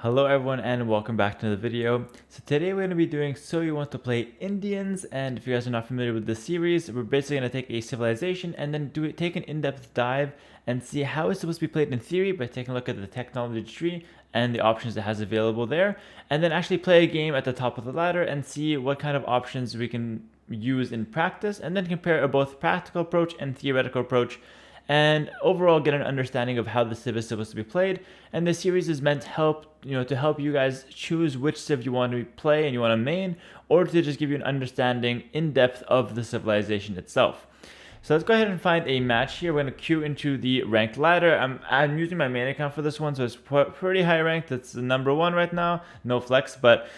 Hello everyone and welcome back to the video. So today we're going to be doing So You Want to Play Indians, and if you guys are not familiar with this series, we're basically going to take a civilization and then take an in-depth dive and see how it's supposed to be played in theory by taking a look at the technology tree and the options it has available there, and then actually play a game at the top of the ladder and see what kind of options we can use in practice, and then compare both practical approach and theoretical approach, and overall get an understanding of how the civ is supposed to be played. And this series is meant to help you guys choose which civ you want to play and you want to main, or to just give you an understanding in depth of the civilization itself. So let's go ahead and find a match here. We're going to queue into the ranked ladder. I'm using my main account for this one, so it's pretty high ranked. It's the number one right now, no flex, but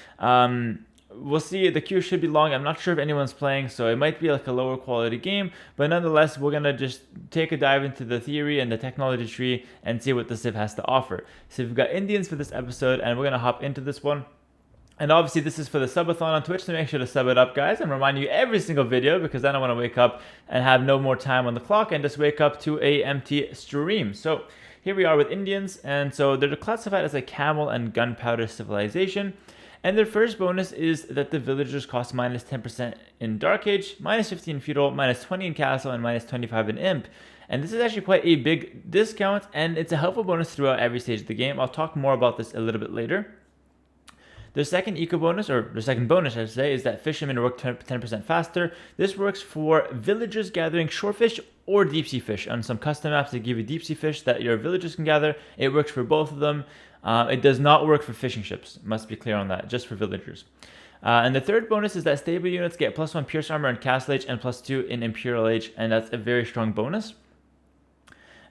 we'll see. The queue should be long. I'm not sure if anyone's playing, so it might be like a lower quality game, but nonetheless, we're gonna just take a dive into the theory and the technology tree and see what the civ has to offer. So we've got Indians for this episode, and we're gonna hop into this one. And obviously this is for the subathon on Twitch, so make sure to sub it up, guys. I'm reminding you every single video because I don't want to wake up and have no more time on the clock and just wake up to a empty stream. So here we are with Indians, and so they're classified as a camel and gunpowder civilization. And their first bonus is that the villagers cost minus 10% in Dark Age, minus 15 in Feudal, minus 20 in Castle, and minus 25 in Imp. And this is actually quite a big discount, and it's a helpful bonus throughout every stage of the game. I'll talk more about this a little bit later. Their second eco bonus, or their second bonus, I should say, is that fishermen work 10% faster. This works for villagers gathering shorefish or deep sea fish. On some custom maps, they give you deep sea fish that your villagers can gather. It works for both of them. It does not work for fishing ships. Must be clear on that, just for villagers. And the third bonus is that stable units get +1 Pierce Armor in Castle Age and +2 in Imperial Age, and that's a very strong bonus.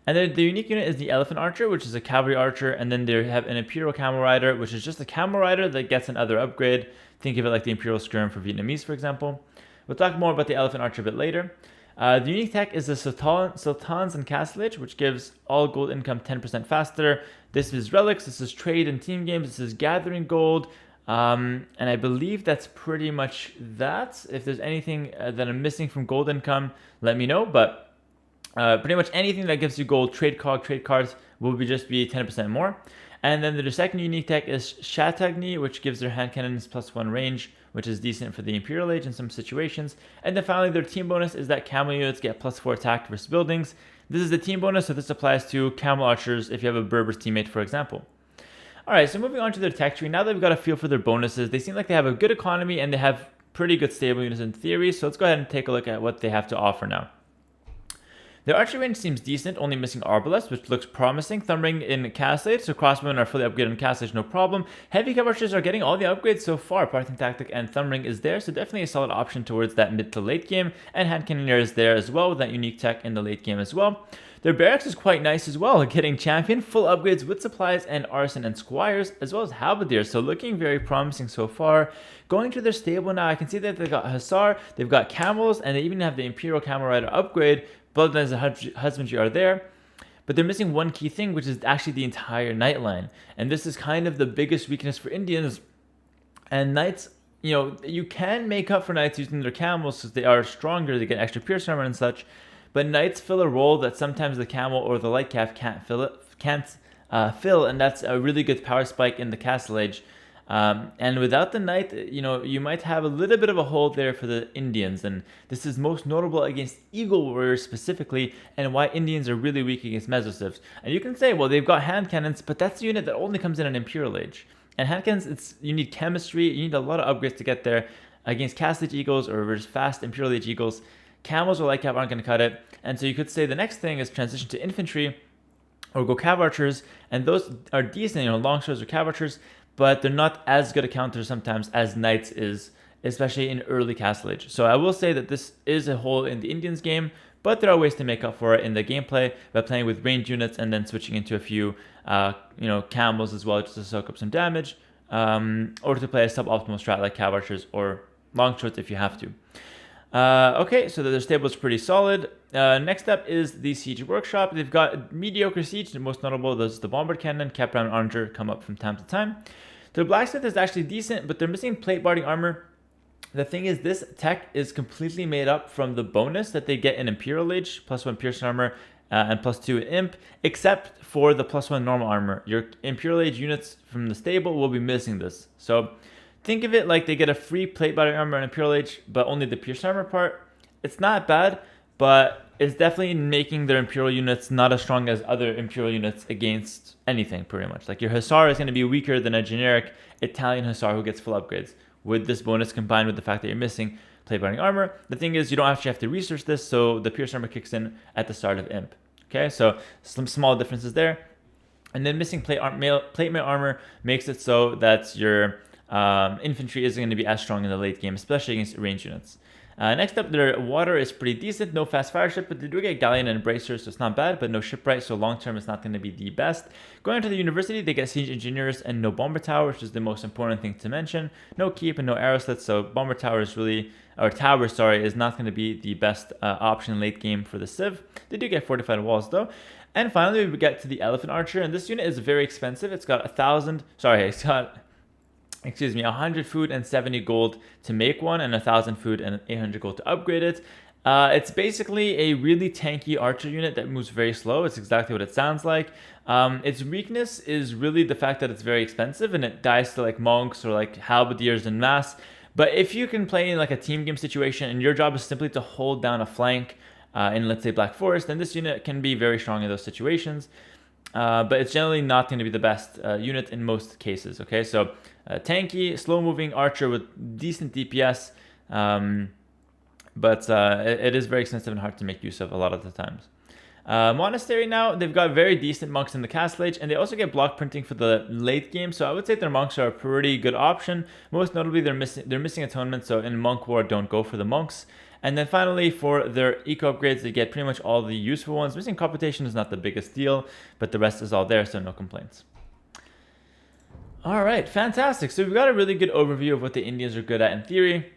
And then the unique unit is the Elephant Archer, which is a cavalry archer, and then they have an Imperial Camel Rider, which is just a camel rider that gets another upgrade. Think of it like the Imperial Skirm for Vietnamese, for example. We'll talk more about the Elephant Archer a bit later. The unique tech is the Sultans and Castle Age, which gives all gold income 10% faster. This is relics, this is trade and team games, this is gathering gold, and I believe that's pretty much that. If there's anything that I'm missing from gold income, let me know, but pretty much anything that gives you gold, trade cards will just be 10% more. And then the second unique tech is Shatagni, which gives their hand cannons +1 range, which is decent for the Imperial Age in some situations. And then finally, their team bonus is that camel units get +4 attack versus buildings. This is the team bonus, so this applies to camel archers if you have a Berber's teammate, for example. Alright, so moving on to their tech tree. Now that we've got a feel for their bonuses, they seem like they have a good economy and they have pretty good stable units in theory, so let's go ahead and take a look at what they have to offer now. Their archery range seems decent, only missing Arbalest, which looks promising. Thumbring in Castle Age, so crossbowmen are fully upgraded in Castle Age, no problem. Heavy cav archers are getting all the upgrades so far. Parting Tactic and Thumbring is there, so definitely a solid option towards that mid to late game. And Hand Cannoneer is there as well, with that unique tech in the late game as well. Their Barracks is quite nice as well, getting champion, full upgrades with supplies and arson and squires, as well as halberdiers, so looking very promising so far. Going to their stable now, I can see that they've got Hussar, they've got camels, and they even have the Imperial Camel Rider upgrade. Bloodlines and Husbandry are there, but they're missing one key thing, which is actually the entire Knight line. And this is kind of the biggest weakness for Indians. And Knights, you can make up for Knights using their camels because they are stronger, they get extra Pierce Armor and such, but Knights fill a role that sometimes the camel or the light cav can't fill, and that's a really good power spike in the Castle Age. And without the Knight, you might have a little bit of a hole there for the Indians, and this is most notable against Eagle Warriors specifically, and why Indians are really weak against Mesocivs. And you can say, well, they've got hand cannons, but that's a unit that only comes in an Imperial Age. And hand cannons, you need chemistry, you need a lot of upgrades to get there. Against Castle Age Eagles or just fast Imperial Age Eagles, camels or light cav aren't going to cut it. And so you could say the next thing is transition to infantry or go cav archers, and those are decent, longswords or cav archers, but they're not as good a counter sometimes as Knights is, especially in early Castle Age. So I will say that this is a hole in the Indians game, but there are ways to make up for it in the gameplay by playing with ranged units and then switching into a few, camels as well, just to soak up some damage, or to play a suboptimal strat like cav archers or longswords if you have to. Okay, so their stable is pretty solid. Next up is the Siege Workshop. They've got mediocre siege, the most notable is the Bombard Cannon, Capron and Archer come up from time to time. Their Blacksmith is actually decent, but they're missing Plate Barding Armor. The thing is, this tech is completely made up from the bonus that they get in Imperial Age, +1 Pierce Armor, and +2 in Imp, except for the +1 normal armor. Your Imperial Age units from the stable will be missing this. So think of it like they get a free plate body armor and Imperial Age, but only the pierce armor part. It's not bad, but it's definitely making their Imperial units not as strong as other Imperial units against anything, pretty much. Like your Hussar is going to be weaker than a generic Italian Hussar who gets full upgrades. With this bonus combined with the fact that you're missing plate body armor, the thing is you don't actually have to research this, so the pierce armor kicks in at the start of Imp. Okay, so some small differences there. And then missing plate mail armor makes it so that your infantry isn't going to be as strong in the late game, especially against ranged units. Next up, their water is pretty decent. No fast fire ship, but they do get galleon and bracers, so it's not bad, but no shipwright, so long term it's not going to be the best. Going to the university, they get siege engineers and no bomber tower, which is the most important thing to mention. No keep and no arrow slits, so bomber tower is really, or tower, sorry, is not going to be the best option late game for the Civ. They do get fortified walls though. And finally, we get to the elephant archer, and this unit is very expensive. It's got 100 food and 70 gold to make one, and 1,000 food and 800 gold to upgrade it. It's basically a really tanky archer unit that moves very slow. It's exactly what it sounds like. Its weakness is really the fact that it's very expensive and it dies to like monks or like halberdiers en masse. But if you can play in like a team game situation and your job is simply to hold down a flank in, let's say, Black Forest, then this unit can be very strong in those situations. But it's generally not going to be the best unit in most cases. Okay, so tanky, slow-moving archer with decent DPS, but it is very expensive and hard to make use of a lot of the times. Monastery now, they've got very decent monks in the Castle Age, and they also get block printing for the late game, so I would say their monks are a pretty good option. Most notably, they're missing atonement, so in Monk War, don't go for the monks. And then finally, for their eco upgrades, they get pretty much all the useful ones. Missing computation is not the biggest deal, but the rest is all there, so no complaints. All right, fantastic. So we've got a really good overview of what the Indians are good at in theory.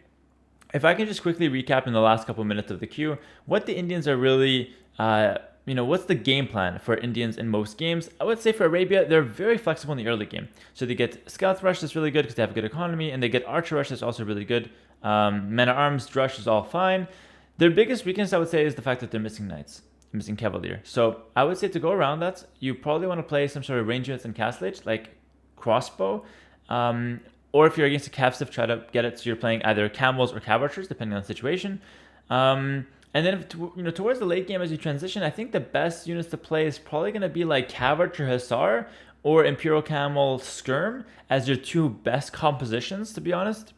If I can just quickly recap in the last couple minutes of the queue, what the Indians are really, what's the game plan for Indians in most games? I would say for Arabia, they're very flexible in the early game. So they get Scout Rush that's really good because they have a good economy, and they get Archer Rush that's also really good. Men-at-Arms Rush is all fine. Their biggest weakness, I would say, is the fact that they're missing Knights, missing Cavalier. So I would say to go around that, you probably want to play some sort of range units in Castle Age, like Crossbow, or if you're against a Cav Civ, try to get it so you're playing either Camels or Cav Archers, depending on the situation. And then, towards the late game as you transition, I think the best units to play is probably going to be like Cav Archer Hussar or Imperial Camel Skirm as your two best compositions, to be honest.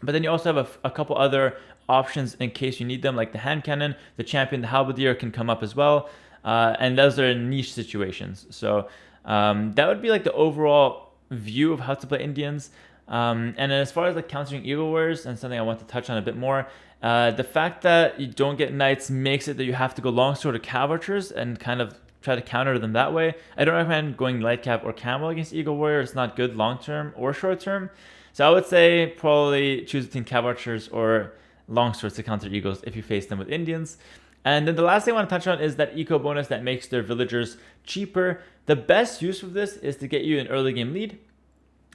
But then you also have a couple other options in case you need them, like the hand cannon, the champion, the halberdier can come up as well. And those are niche situations. So that would be like the overall view of how to play Indians. And then as far as like countering Eagle Warriors, and something I want to touch on a bit more, the fact that you don't get Knights makes it that you have to go longsword or Cav Archers and kind of try to counter them that way. I don't recommend going Light Cav or Camel against Eagle Warrior. It's not good long term or short term. So I would say probably choose between Cav Archers or Longswords to counter Eagles if you face them with Indians. And then the last thing I want to touch on is that eco bonus that makes their villagers cheaper. The best use of this is to get you an early game lead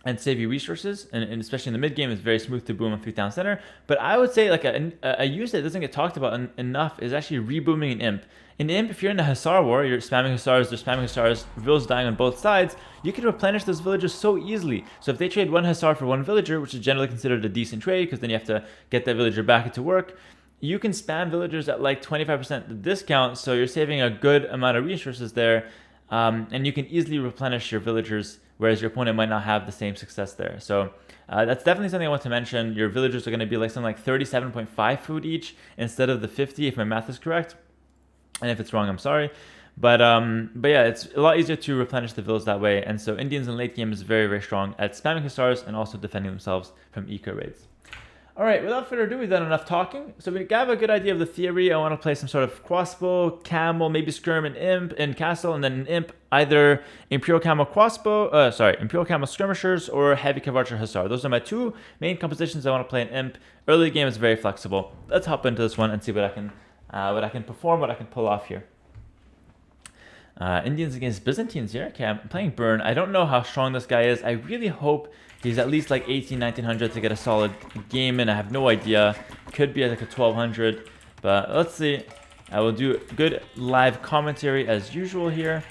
and save you resources, and especially in the mid game, it's very smooth to boom a few town center. But I would say like a use that doesn't get talked about enough is actually rebooming an Imp. In Imp, if you're in a Hussar war, you're spamming Hussars, they're spamming Hussars, villas dying on both sides, you can replenish those villagers so easily. So if they trade one Hussar for one villager, which is generally considered a decent trade because then you have to get that villager back into work, you can spam villagers at like 25% discount, so you're saving a good amount of resources there, and you can easily replenish your villagers, whereas your opponent might not have the same success there. So that's definitely something I want to mention. Your villagers are going to be like something like 37.5 food each instead of the 50 if my math is correct. And if it's wrong, I'm sorry. But yeah, it's a lot easier to replenish the villas that way. And so Indians in late game is very, very strong at spamming Hussars and also defending themselves from eco raids. All right, without further ado, we've done enough talking. So we have a good idea of the theory. I want to play some sort of crossbow, camel, maybe skirm and imp and castle, and then an imp, either Imperial Camel crossbow, Imperial Camel skirmishers or heavy Cav Archer Hussar. Those are my two main compositions I want to play in imp. Early game is very flexible. Let's hop into this one and see what I can perform, what I can pull off here. Indians against Byzantines here. Okay, I'm playing Burn. I don't know how strong this guy is. I really hope he's at least like 1900 to get a solid game in. I have no idea. Could be like a 1200, but let's see. I will do good live commentary as usual here.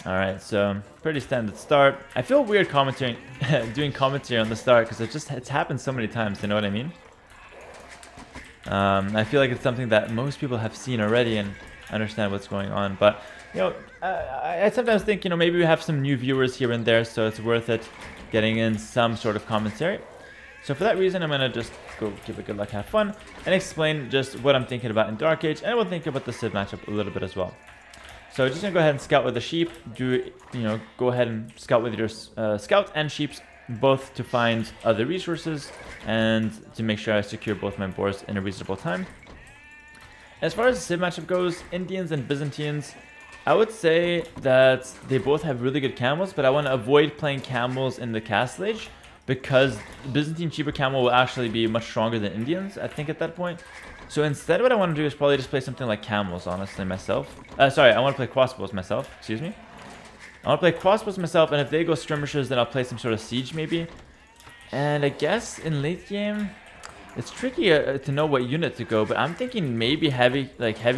Alright, so pretty standard start. I feel weird commentating, doing commentary on the start because it's happened so many times, you know what I mean? I feel like it's something that most people have seen already and understand what's going on, but you know, I sometimes think, you know, maybe we have some new viewers here and there, so it's worth it getting in some sort of commentary. So for that reason, I'm gonna just go give it good luck, have fun, and explain just what I'm thinking about in Dark Age, and we'll think about the Civ matchup a little bit as well. So just gonna go ahead and scout with the sheep. Go ahead and scout with your scout and sheeps, both to find other resources and to make sure I secure both my boars in a reasonable time. As far as the Civ matchup goes, Indians and Byzantines, I would say that they both have really good camels, but I want to avoid playing camels in the Castle Age because Byzantine cheaper camel will actually be much stronger than Indians, I think, at that point. So instead, what I want to do is probably just play something like camels, honestly, myself. Sorry, I want to play crossbows myself, excuse me. I want to play crossbows myself, and if they go skirmishers, then I'll play some sort of siege, maybe. And I guess in late game, it's tricky to know what unit to go, but I'm thinking maybe heavy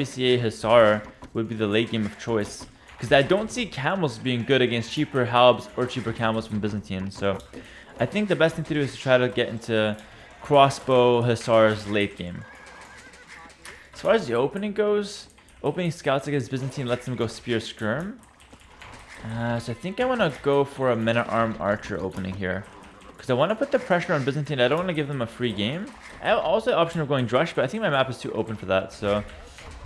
CA Hussar would be the late game of choice. Because I don't see camels being good against cheaper halbs or cheaper camels from Byzantine. So I think the best thing to do is to try to get into crossbow Hussars late game. As far as the opening goes, opening scouts against Byzantine lets them go spear skirm. So I think I want to go for a men-at-arm archer opening here. Because I want to put the pressure on Byzantine. I don't want to give them a free game. I have also the option of going drush, but I think my map is too open for that. So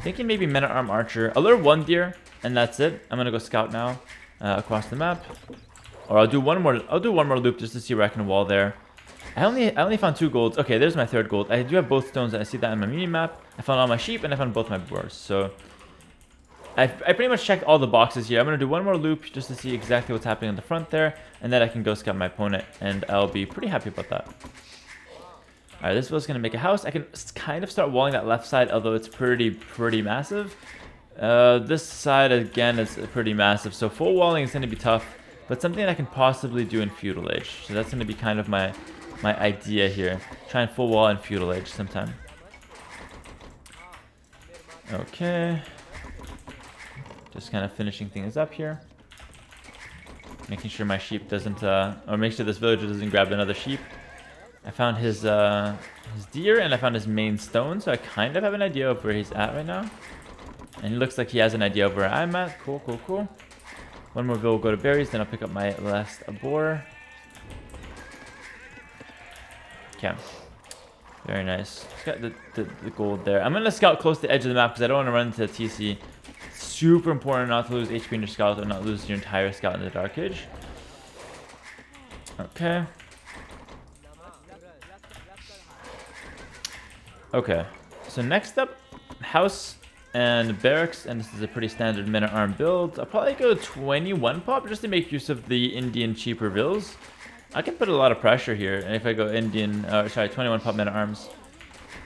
thinking maybe men-at-arm archer. I'll lure one deer, and that's it. I'm going to go scout now across the map. Or I'll do one more loop just to see where I can wall there. I only found 2 golds. Okay, there's my 3rd gold. I do have both stones. I see that on my mini map. I found all my sheep and I found both my boars. So I pretty much checked all the boxes here. I'm going to do one more loop just to see exactly what's happening on the front there. And then I can go scout my opponent. And I'll be pretty happy about that. Alright, this was going to make a house. I can kind of start walling that left side, although it's pretty massive. This side, again, is pretty massive. So full walling is going to be tough. But something that I can possibly do in Feudal Age. So that's going to be kind of my idea here. Try and full wall in Feudal Age sometime. Okay. Just kind of finishing things up here. Making sure my sheep doesn't, or make sure this villager doesn't grab another sheep. I found his deer and I found his main stone, so I kind of have an idea of where he's at right now. And it looks like he has an idea of where I'm at. Cool, cool, cool. One more will go to berries, then I'll pick up my last boar. Okay. Very nice. Just got the gold there. I'm going to scout close to the edge of the map because I don't want to run into TC. It's super important not to lose HP in your scout or not lose your entire scout in the Dark Age. Okay. Okay. So next up, house and barracks, and this is a pretty standard men-at-arm build. I'll probably go 21 pop just to make use of the Indian cheaper bills. I can put a lot of pressure here, and if I go 21 pop men-at-arms.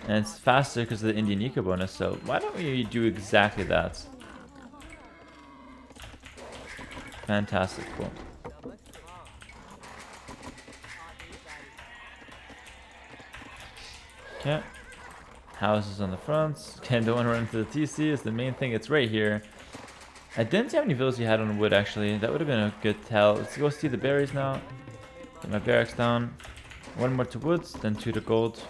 And it's faster because of the Indian eco bonus, so why don't we do exactly that? Fantastic, cool. Okay. Houses on the front. Okay, don't want to run into the TC. It's the main thing. It's right here. I didn't see how many villas you had on wood, actually. That would have been a good tell. Let's go see the berries now. Get my barracks down. 1 more to woods, then 2 to gold.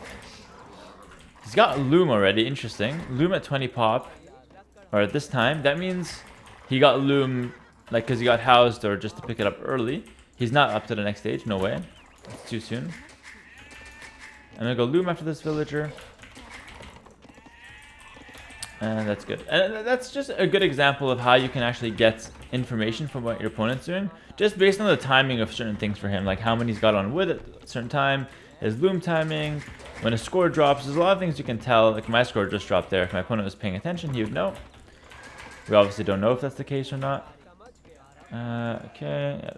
He's got loom already. Interesting. Loom at 20 pop. Or at this time. That means he got loom, like, because he got housed or just to pick it up early. He's not up to the next stage. No way. It's too soon. I'm going to go loom after this villager. And that's good. And that's just a good example of how you can actually get information from what your opponent's doing, just based on the timing of certain things for him, like how many he's got on wood at a certain time, his loom timing, when his score drops. There's a lot of things you can tell. Like my score just dropped there. If my opponent was paying attention, he would know. We obviously don't know if that's the case or not. Okay, yeah,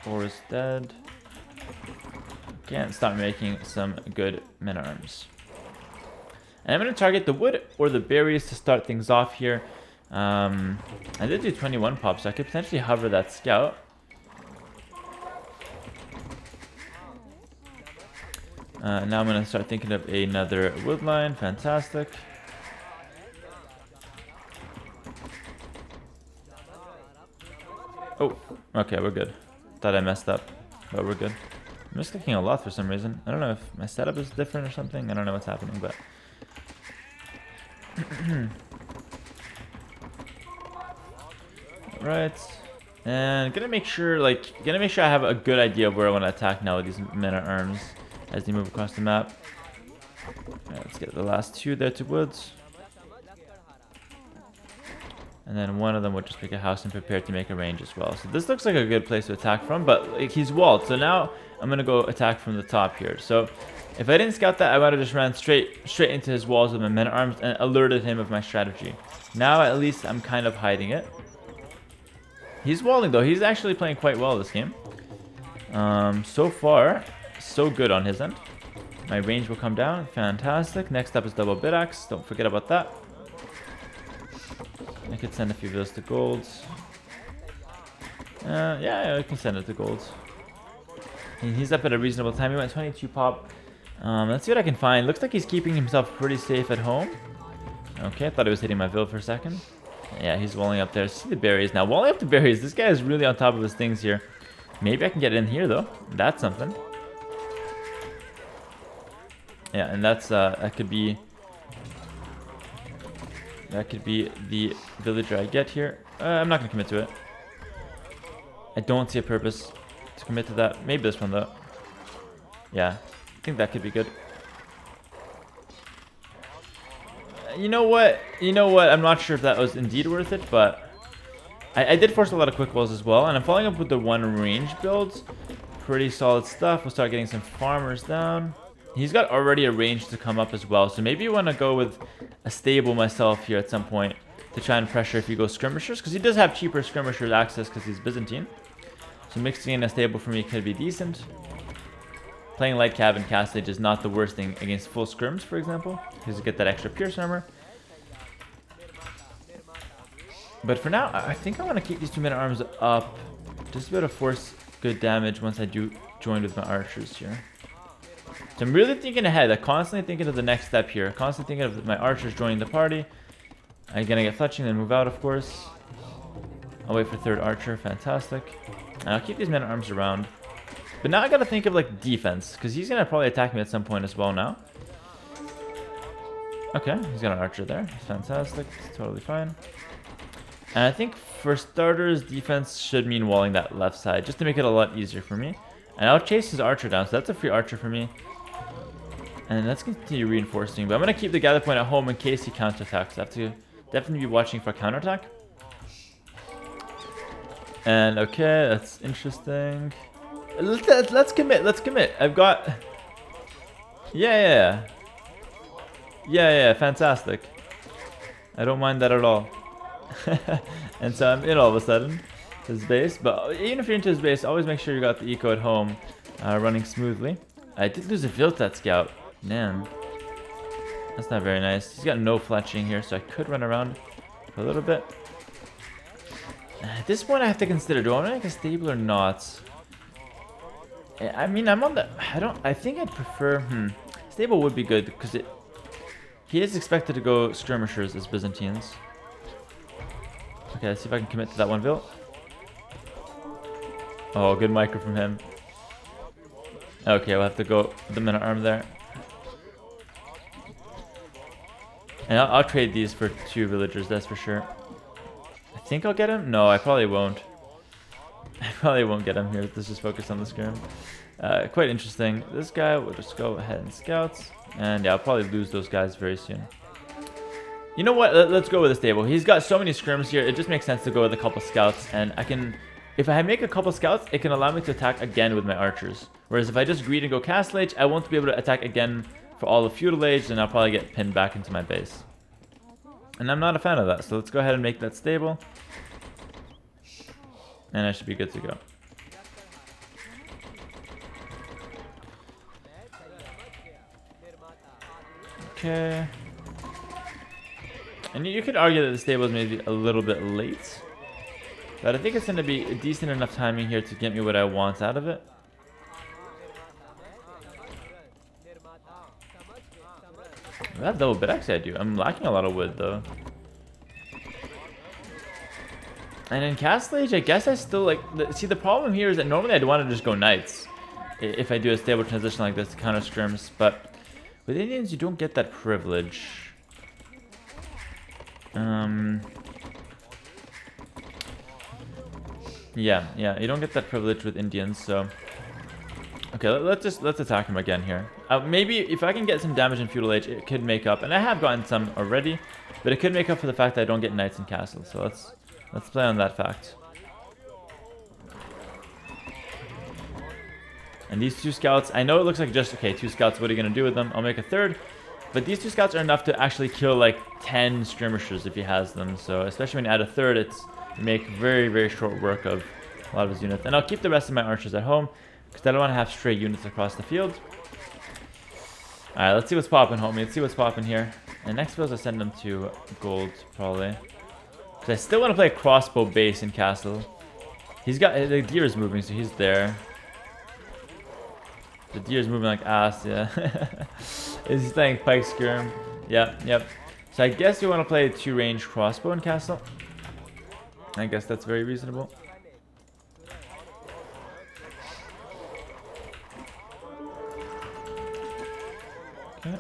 four is dead. Can't stop making some good men-at-arms. And I'm going to target the wood or the berries to start things off here. I did do 21 pop, so I could potentially hover that scout. Now I'm going to start thinking of another wood line. Fantastic. Oh, okay, we're good. Thought I messed up, but we're good. I'm just clicking a lot for some reason. I don't know if my setup is different or something. I don't know what's happening, but... Right. And gonna make sure I have a good idea of where I want to attack now with these men-at-arms as they move across the map. Alright, let's get the last two there to woods. And then one of them would just pick a house and prepare to make a range as well. So this looks like a good place to attack from, but like, he's walled. So now I'm going to go attack from the top here. So if I didn't scout that, I would have just ran straight into his walls with my men-at-arms and alerted him of my strategy. Now at least I'm kind of hiding it. He's walling though. He's actually playing quite well this game. So far, so good on his end. My range will come down. Fantastic. Next up is double Barracks. Don't forget about that. I could send a few of those to golds. Yeah, I can send it to golds. And he's up at a reasonable time. He went 22 pop. Let's see what I can find. Looks like he's keeping himself pretty safe at home. Okay, I thought he was hitting my Vil for a second. Yeah, he's walling up there. See the berries now. Walling up the berries. This guy is really on top of his things here. Maybe I can get in here though. That's something. Yeah, and that's that could be the villager I get here. I'm not gonna commit to it. I don't see a purpose to commit to that. Maybe this one though. Yeah, I think that could be good. You know what? I'm not sure if that was indeed worth it, but I did force a lot of quick walls as well, and I'm following up with the one range builds. Pretty solid stuff. We'll start getting some farmers down. He's got already a range to come up as well, so maybe you want to go with a stable myself here at some point to try and pressure if he goes skirmishers, because he does have cheaper skirmishers access because he's Byzantine. So mixing in a stable for me could be decent. Playing light cav and castlage is not the worst thing against full skirms, for example, because you get that extra pierce armor. But for now, I think I want to keep these 2 men-at-arms up, just to be able to force good damage once I do join with my archers here. So I'm really thinking ahead. I'm constantly thinking of the next step here. Constantly thinking of my archers joining the party. I'm gonna get fletching and move out, of course. I'll wait for third archer. Fantastic. And I'll keep these men-at-arms around. But now I gotta think of like defense, because he's gonna probably attack me at some point as well now. Okay, he's got an archer there. Fantastic. It's totally fine. And I think for starters, defense should mean walling that left side, just to make it a lot easier for me. And I'll chase his archer down, so that's a free archer for me. And let's continue reinforcing. But I'm going to keep the gather point at home in case he counterattacks. I have to definitely be watching for a counterattack. And okay, that's interesting. Let's commit. Let's commit. I've got... Yeah. Fantastic. I don't mind that at all. And so I'm in all of a sudden. His base. But even if you're into his base, always make sure you got the eco at home running smoothly. I did lose a Viltat scout. Man, that's not very nice. He's got no fletching here, so I could run around for a little bit. At this point, I have to consider, do I want to make a stable or not? I mean, I'm on the... I think I'd prefer... Stable would be good, because he is expected to go skirmishers as Byzantines. Okay, let's see if I can commit to that one Vil. Oh, good micro from him. Okay, we'll have to go with the men-at-arm there. And I'll trade these for 2 villagers, that's for sure. I think I'll get him? No, I probably won't. I probably won't get him here. Let's just focus on the skirm. Quite interesting. This guy will just go ahead and scouts. And yeah, I'll probably lose those guys very soon. You know what? Let's go with the stable. He's got so many skirms here. It just makes sense to go with a couple scouts. And I can... If I make a couple scouts, it can allow me to attack again with my archers. Whereas if I just greed and go castle age, I won't be able to attack again for all of feudal age, and I'll probably get pinned back into my base. And I'm not a fan of that, so let's go ahead and make that stable. And I should be good to go. Okay. And you could argue that the stable is maybe a little bit late. But I think it's going to be a decent enough timing here to get me what I want out of it. That double bit actually I do. I'm lacking a lot of wood though. And in Castle Age, I guess I still like... See, the problem here is that normally I'd want to just go Knights if I do a stable transition like this to counter scrims, but with Indians, you don't get that privilege. Yeah, you don't get that privilege with Indians, so... Okay, let's attack him again here. Maybe if I can get some damage in Feudal Age, it could make up, and I have gotten some already, but it could make up for the fact that I don't get Knights in Castle, so let's play on that fact. And these 2 scouts, I know it looks like just, okay, 2 scouts, what are you going to do with them? I'll make a 3rd. But these 2 scouts are enough to actually kill like 10 skirmishers if he has them. So especially when you add a 3rd, you make very, very short work of a lot of his units. And I'll keep the rest of my archers at home because I don't want to have stray units across the field. Alright, let's see what's popping, homie. Let's see what's popping here. And next phase, I'll send them to gold, probably. Because I still want to play a crossbow base in Castle. He's got, the deer is moving, so he's there. The deer is moving like ass, yeah. Is he playing Pike Skirm? Yep. So I guess you want to play a 2-range crossbow in Castle. I guess that's very reasonable. Okay.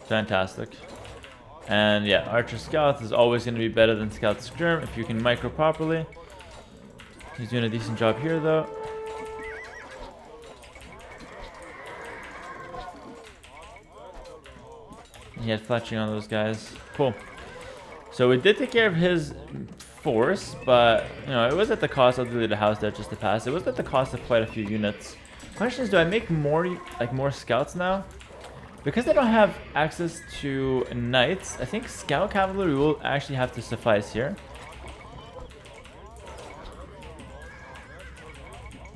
Fantastic. And yeah, Archer Scout is always going to be better than Scout Skirm if you can micro properly. He's doing a decent job here though. He had fletching on those guys. Cool. So we did take care of his force, but you know, it was at the cost of the house there just to pass. It was at the cost of quite a few units. Question is, do I make more scouts now? Because I don't have access to knights, I think scout cavalry will actually have to suffice here.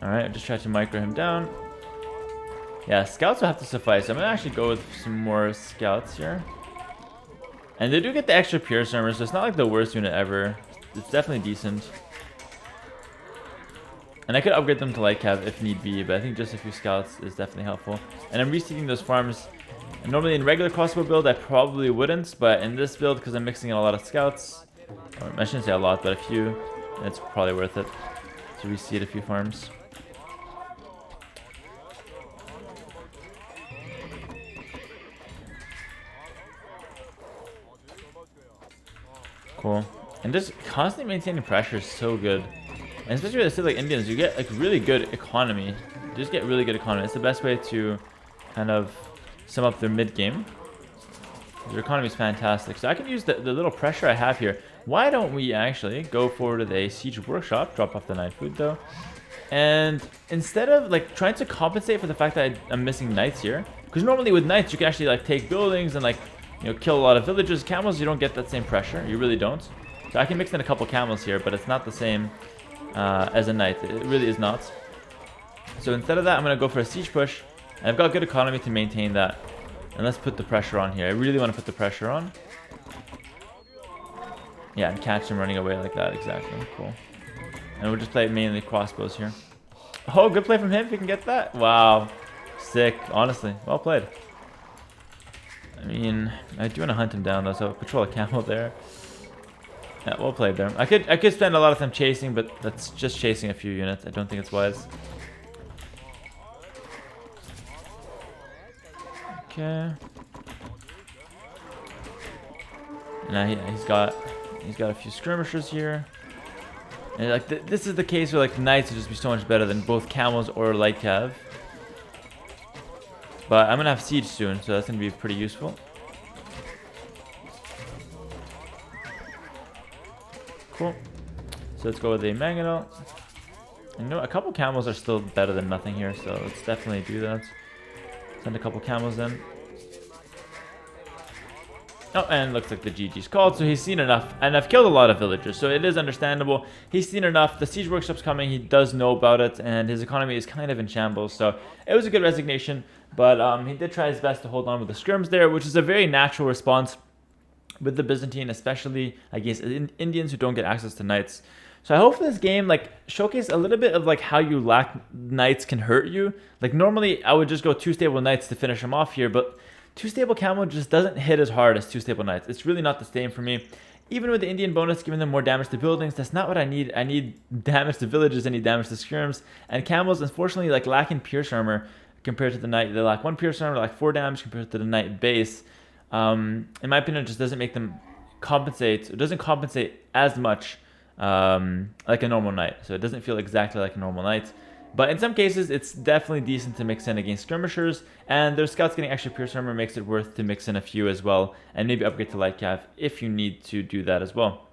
Alright, just try to micro him down. Yeah, scouts will have to suffice. I'm going to actually go with some more scouts here. And they do get the extra pierce armor, so it's not like the worst unit ever. It's definitely decent. And I could upgrade them to light cav if need be, but I think just a few scouts is definitely helpful. And I'm reseeding those farms. And normally in regular crossbow build, I probably wouldn't, but in this build, because I'm mixing in a lot of scouts, or I shouldn't say a lot, but a few, it's probably worth it to reseed a few farms. Cool. And just constantly maintaining pressure is so good. And especially with the like Indians, you get like really good economy. You just get really good economy. It's the best way to kind of sum up their mid game. Their economy is fantastic. So I can use the little pressure I have here. Why don't we actually go forward with a siege workshop, drop off the knight food though, and instead of like trying to compensate for the fact that I'm missing knights here, because normally with knights you can actually like take buildings and like, you know, kill a lot of villagers. Camels, you don't get that same pressure. You really don't. So I can mix in a couple camels here, but it's not the same as a knight. It really is not. So instead of that, I'm going to go for a siege push. And I've got good economy to maintain that. And let's put the pressure on here. I really want to put the pressure on. Yeah, and catch him running away like that. Exactly. Cool. And we'll just play mainly crossbows here. Oh, good play from him if he can get that. Wow. Sick. Honestly. Well played. I mean, I do want to hunt him down though, so patrol a camel there. Yeah, well played there. I could spend a lot of time chasing, but that's just chasing a few units. I don't think it's wise. Okay. Now he's got a few skirmishers here. And like this is the case where like knights would just be so much better than both camels or light cav. But I'm gonna have siege soon, so that's gonna be pretty useful. Cool. So let's go with a mangonel. And you know, a couple camels are still better than nothing here, so let's definitely do that. Send a couple camels in. Oh, and looks like the GG's called, so he's seen enough. And I've killed a lot of villagers, so it is understandable. He's seen enough. The siege workshop's coming. He does know about it, and his economy is kind of in shambles. So it was a good resignation, but he did try his best to hold on with the skirms there, which is a very natural response with the Byzantine, especially, I guess, Indians who don't get access to knights. So I hope this game like showcase a little bit of like how you lack knights can hurt you. Like normally I would just go 2 stable knights to finish them off here, but 2 stable camo just doesn't hit as hard as 2 stable knights. It's really not the same for me. Even with the Indian bonus giving them more damage to buildings, that's not what I need. I need damage to villages, I need damage to skirms. And camos, unfortunately, like lacking pierce armor compared to the knight. They lack 1 pierce armor, like 4 damage compared to the knight base. In my opinion, it just doesn't make them compensate. It doesn't compensate as much like a normal knight. So it doesn't feel exactly like a normal knight. But in some cases, it's definitely decent to mix in against skirmishers, and their scouts getting extra pierce armor makes it worth to mix in a few as well, and maybe upgrade to light cav if you need to do that as well.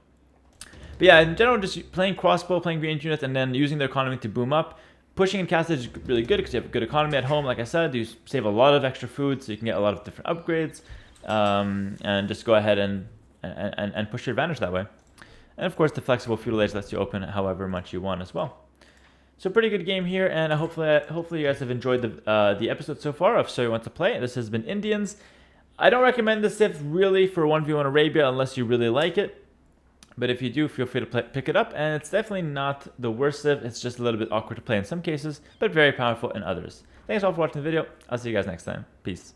But yeah, in general, just playing crossbow, playing ranged units, and then using their economy to boom up. Pushing in castage is really good because you have a good economy at home. Like I said, you save a lot of extra food, so you can get a lot of different upgrades, and just go ahead and push your advantage that way. And of course, the flexible feudal age lets you open it however much you want as well. So pretty good game here, and hopefully you guys have enjoyed the episode so far of So You Want to Play. This has been Indians. I don't recommend this Civ really for 1v1 Arabia unless you really like it. But if you do, feel free to pick it up, and it's definitely not the worst Civ. It's just a little bit awkward to play in some cases, but very powerful in others. Thanks all for watching the video. I'll see you guys next time. Peace.